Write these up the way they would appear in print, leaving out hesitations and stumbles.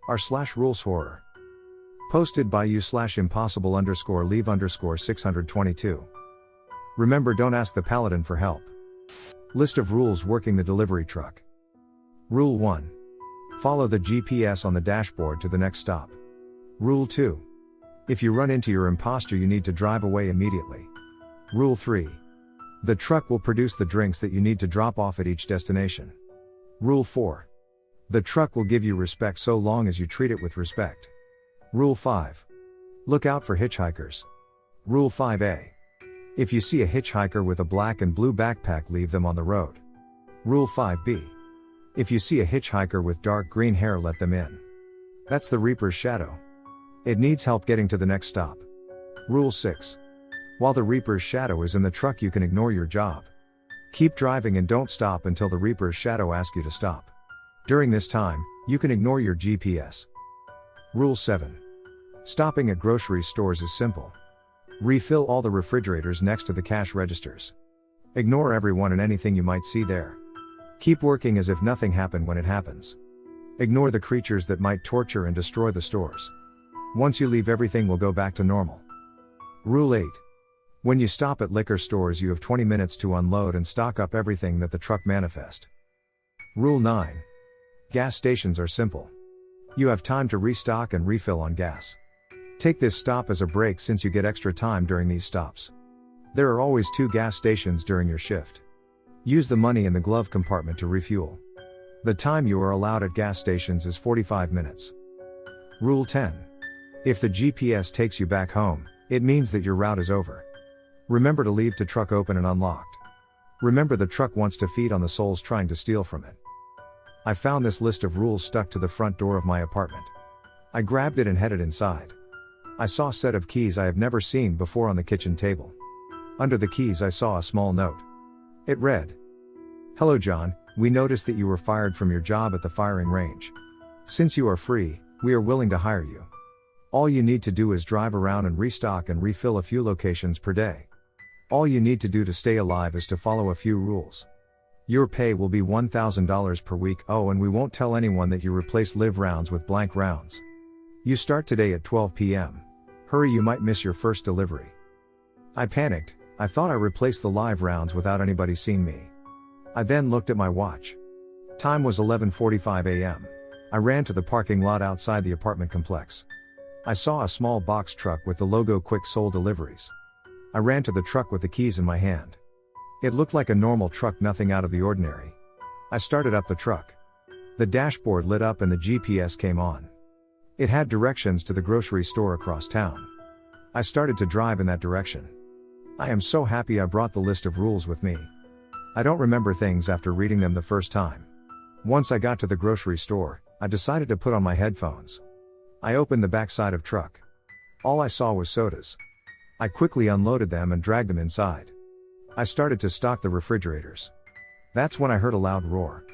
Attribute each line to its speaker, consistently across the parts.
Speaker 1: r/rules horror. Posted by you/impossible_leave_622. Remember, don't ask the paladin for help. List of rules working the delivery truck. Rule 1. Follow the GPS on the dashboard to the next stop. Rule 2. If you run into your imposter, you need to drive away immediately. Rule 3. The truck will produce the drinks that you need to drop off at each destination. Rule 4. The truck will give you respect so long as you treat it with respect. Rule 5. Look out for hitchhikers. Rule 5A. If you see a hitchhiker with a black and blue backpack, leave them on the road. Rule 5B. If you see a hitchhiker with dark green hair, let them in. That's the Reaper's shadow. It needs help getting to the next stop. Rule 6. While the Reaper's shadow is in the truck, you can ignore your job. Keep driving and don't stop until the Reaper's shadow asks you to stop. During this time, you can ignore your GPS. Rule 7. Stopping at grocery stores is simple. Refill all the refrigerators next to the cash registers. Ignore everyone and anything you might see there. Keep working as if nothing happened when it happens. Ignore the creatures that might torture and destroy the stores. Once you leave, everything will go back to normal. Rule 8. When you stop at liquor stores, you have 20 minutes to unload and stock up everything that the truck manifest. Rule 9. Gas stations are simple. You have time to restock and refill on gas. Take this stop as a break since you get extra time during these stops. There are always 2 gas stations during your shift. Use the money in the glove compartment to refuel. The time you are allowed at gas stations is 45 minutes. Rule 10. If the GPS takes you back home, it means that your route is over. Remember to leave the truck open and unlocked. Remember, the truck wants to feed on the souls trying to steal from it. I found this list of rules stuck to the front door of my apartment. I grabbed it and headed inside. I saw a set of keys I have never seen before on the kitchen table. Under the keys I saw a small note. It read, "Hello John, we noticed that you were fired from your job at the firing range. Since you are free, we are willing to hire you. All you need to do is drive around and restock and refill a few locations per day. All you need to do to stay alive is to follow a few rules. Your pay will be $1,000 per week. Oh, and we won't tell anyone that you replace live rounds with blank rounds. You start today at 12 p.m. Hurry, you might miss your first delivery." I panicked. I thought I replaced the live rounds without anybody seeing me. I then looked at my watch. Time was 11:45 a.m. I ran to the parking lot outside the apartment complex. I saw a small box truck with the logo Quick Soul Deliveries. I ran to the truck with the keys in my hand. It looked like a normal truck, nothing out of the ordinary. I started up the truck. The dashboard lit up and the GPS came on. It had directions to the grocery store across town. I started to drive in that direction. I am so happy I brought the list of rules with me. I don't remember things after reading them the first time. Once I got to the grocery store, I decided to put on my headphones. I opened the backside of truck. All I saw was sodas. I quickly unloaded them and dragged them inside. I started to stock the refrigerators. That's when I heard a loud roar.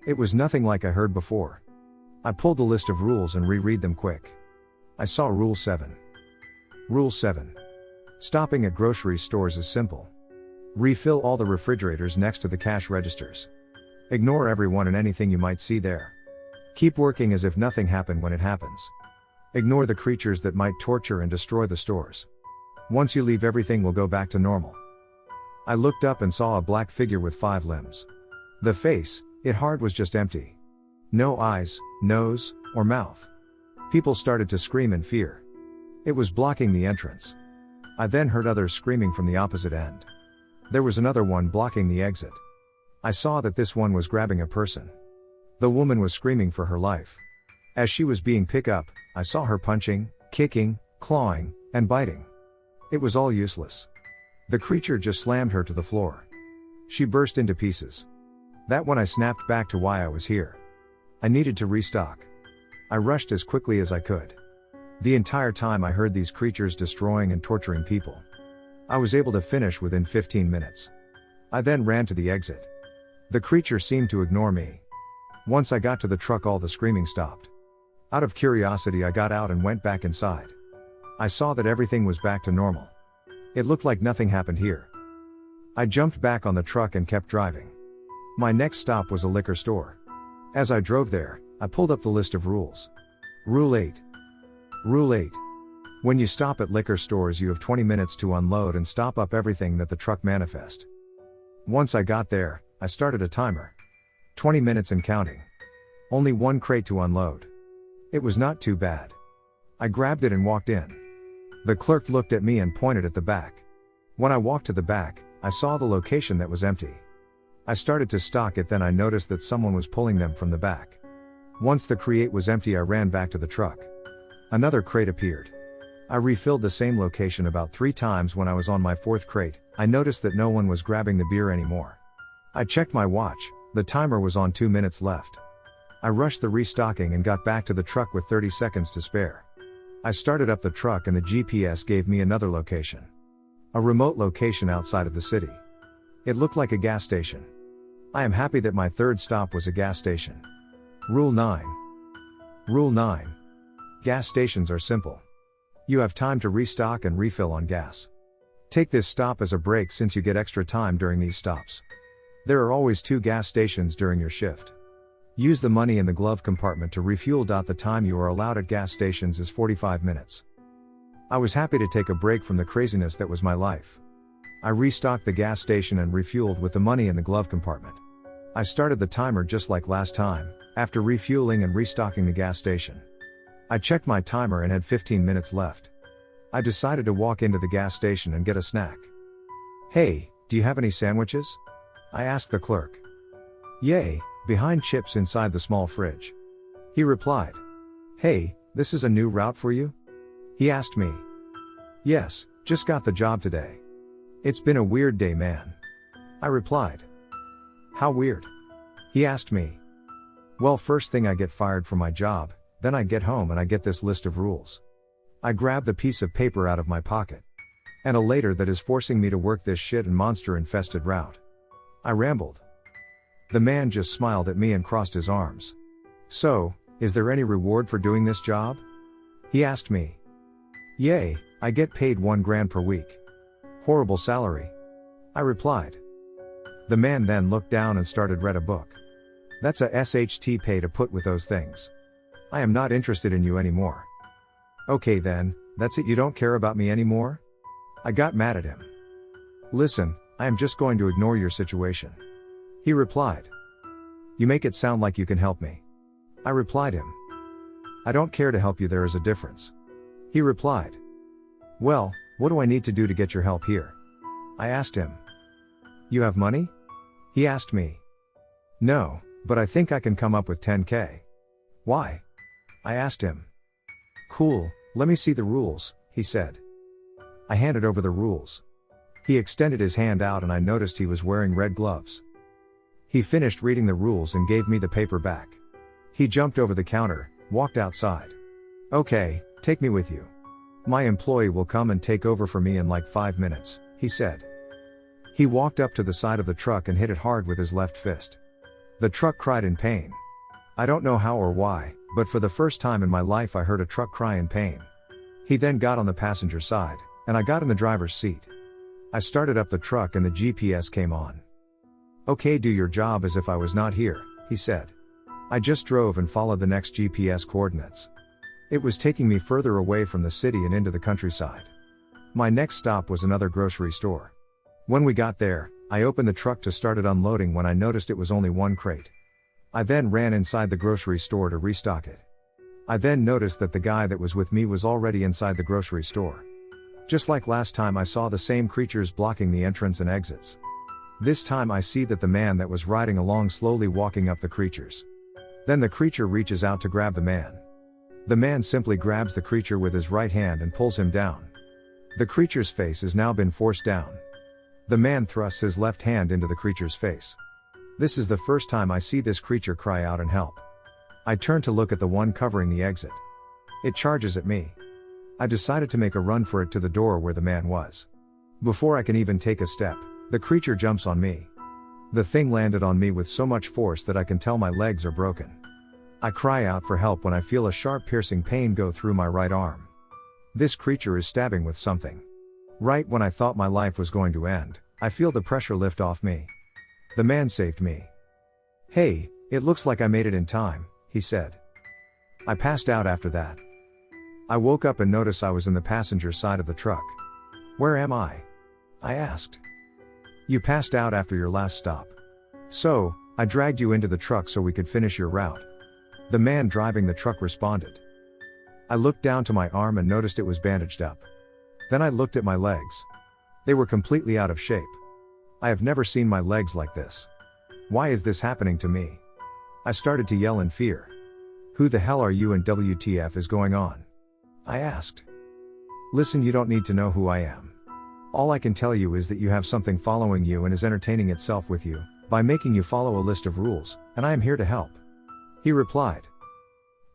Speaker 1: It was nothing like I heard before. I pulled the list of rules and reread them quick. I saw Rule 7. Rule 7. Stopping at grocery stores is simple. Refill all the refrigerators next to the cash registers. Ignore everyone and anything you might see there. Keep working as if nothing happened when it happens. Ignore the creatures that might torture and destroy the stores. Once you leave, everything will go back to normal. I looked up and saw a black figure with 5 limbs. The face, it hard, was just empty. No eyes, nose, or mouth. People started to scream in fear. It was blocking the entrance. I then heard others screaming from the opposite end. There was another one blocking the exit. I saw that this one was grabbing a person. The woman was screaming for her life. As she was being picked up, I saw her punching, kicking, clawing, and biting. It was all useless. The creature just slammed her to the floor. She burst into pieces. That when I snapped back to why I was here. I needed to restock. I rushed as quickly as I could. The entire time I heard these creatures destroying and torturing people. I was able to finish within 15 minutes. I then ran to the exit. The creature seemed to ignore me. Once I got to the truck, all the screaming stopped. Out of curiosity, I got out and went back inside. I saw that everything was back to normal. It looked like nothing happened here. I jumped back on the truck and kept driving. My next stop was a liquor store. As I drove there, I pulled up the list of rules. Rule 8. Rule 8. When you stop at liquor stores, you have 20 minutes to unload and stop up everything that the truck manifest. Once I got there, I started a timer. 20 minutes and counting. Only one crate to unload. It was not too bad. I grabbed it and walked in. The clerk looked at me and pointed at the back. When I walked to the back, I saw the location that was empty. I started to stock it, then I noticed that someone was pulling them from the back. Once the crate was empty, I ran back to the truck. Another crate appeared. I refilled the same location about 3 times. When I was on my 4th crate, I noticed that no one was grabbing the beer anymore. I checked my watch, the timer was on 2 minutes left. I rushed the restocking and got back to the truck with 30 seconds to spare. I started up the truck and the GPS gave me another location. A remote location outside of the city. It looked like a gas station. I am happy that my 3rd stop was a gas station. Rule 9. Rule 9. Gas stations are simple. You have time to restock and refill on gas. Take this stop as a break since you get extra time during these stops. There are always 2 gas stations during your shift. Use the money in the glove compartment to refuel. The time you are allowed at gas stations is 45 minutes. I was happy to take a break from the craziness that was my life. I restocked the gas station and refueled with the money in the glove compartment. I started the timer just like last time, after refueling and restocking the gas station. I checked my timer and had 15 minutes left. I decided to walk into the gas station and get a snack. "Hey, do you have any sandwiches?" I asked the clerk. "Yay, behind chips inside the small fridge," he replied. "Hey, this is a new route for you?" he asked me. "Yes, just got the job today." "It's been a weird day, man," I replied. "How weird?" he asked me. "Well, first thing I get fired from my job, then I get home and I get this list of rules." I grabbed a piece of paper out of my pocket. "And a later that is forcing me to work this shit and monster-infested route," I rambled. The man just smiled at me and crossed his arms. "So, is there any reward for doing this job?" he asked me. "Yay, I get paid $1,000 per week. Horrible salary," I replied. The man then looked down and started read a book. "That's a SHT pay to put with those things. I am not interested in you anymore." "Okay then, that's it, you don't care about me anymore?" I got mad at him. "Listen, I am just going to ignore your situation," he replied. "You make it sound like you can help me," I replied him. "I don't care to help you, there is a difference," he replied. "Well, what do I need to do to get your help here?" I asked him. "You have money?" he asked me. "No, but I think I can come up with 10K. "Why?" I asked him. "Cool, let me see the rules," he said. I handed over the rules. He extended his hand out and I noticed he was wearing red gloves. He finished reading the rules and gave me the paper back. He jumped over the counter, walked outside. "Okay, take me with you. My employee will come and take over for me in like 5 minutes," he said. He walked up to the side of the truck and hit it hard with his left fist. The truck cried in pain. I don't know how or why, but for the first time in my life I heard a truck cry in pain. He then got on the passenger side, and I got in the driver's seat. I started up the truck and the GPS came on. "Okay, do your job as if I was not here," he said. I just drove and followed the next GPS coordinates. It was taking me further away from the city and into the countryside. My next stop was another grocery store. When we got there, I opened the truck to start it unloading when I noticed it was only 1 crate. I then ran inside the grocery store to restock it. I then noticed that the guy that was with me was already inside the grocery store. Just like last time, I saw the same creatures blocking the entrance and exits. This time I see that the man that was riding along slowly walking up the creatures. Then the creature reaches out to grab the man. The man simply grabs the creature with his right hand and pulls him down. The creature's face has now been forced down. The man thrusts his left hand into the creature's face. This is the first time I see this creature cry out in help. I turn to look at the one covering the exit. It charges at me. I decided to make a run for it to the door where the man was. Before I can even take a step, the creature jumps on me. The thing landed on me with so much force that I can tell my legs are broken. I cry out for help when I feel a sharp piercing pain go through my right arm. This creature is stabbing with something. Right when I thought my life was going to end, I feel the pressure lift off me. The man saved me. "Hey, "It looks like I made it in time," he said. I passed out after that. I woke up and noticed I was in the passenger side of the truck. "Where am I?" I asked. "You passed out after your last stop. So, I dragged you into the truck so we could finish your route," the man driving the truck responded. I looked down to my arm and noticed it was bandaged up. Then I looked at my legs. They were completely out of shape. I have never seen my legs like this. Why is this happening to me? I started to yell in fear. "Who the hell are you and WTF is going on?" I asked. "Listen, you don't need to know who I am. All I can tell you is that you have something following you and is entertaining itself with you, by making you follow a list of rules, and I am here to help," he replied.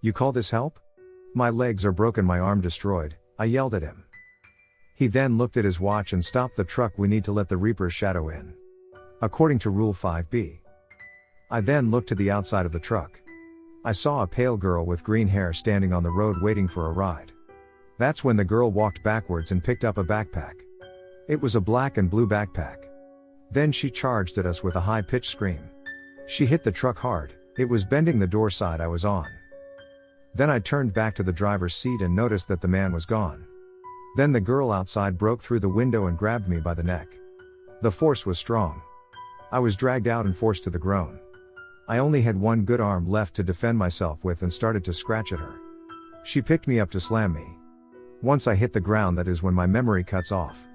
Speaker 1: "You call this help? My legs are broken, my arm destroyed," I yelled at him. He then looked at his watch and stopped the truck. "We need to let the Reaper's shadow in, according to Rule 5B. I then looked to the outside of the truck. I saw a pale girl with green hair standing on the road waiting for a ride. That's when the girl walked backwards and picked up a backpack. It was a black and blue backpack. Then she charged at us with a high-pitched scream. She hit the truck hard. It was bending the door side I was on. Then I turned back to the driver's seat and noticed that the man was gone. Then the girl outside broke through the window and grabbed me by the neck. The force was strong. I was dragged out and forced to the ground. I only had one good arm left to defend myself with and started to scratch at her. She picked me up to slam me. Once I hit the ground, that is when my memory cuts off.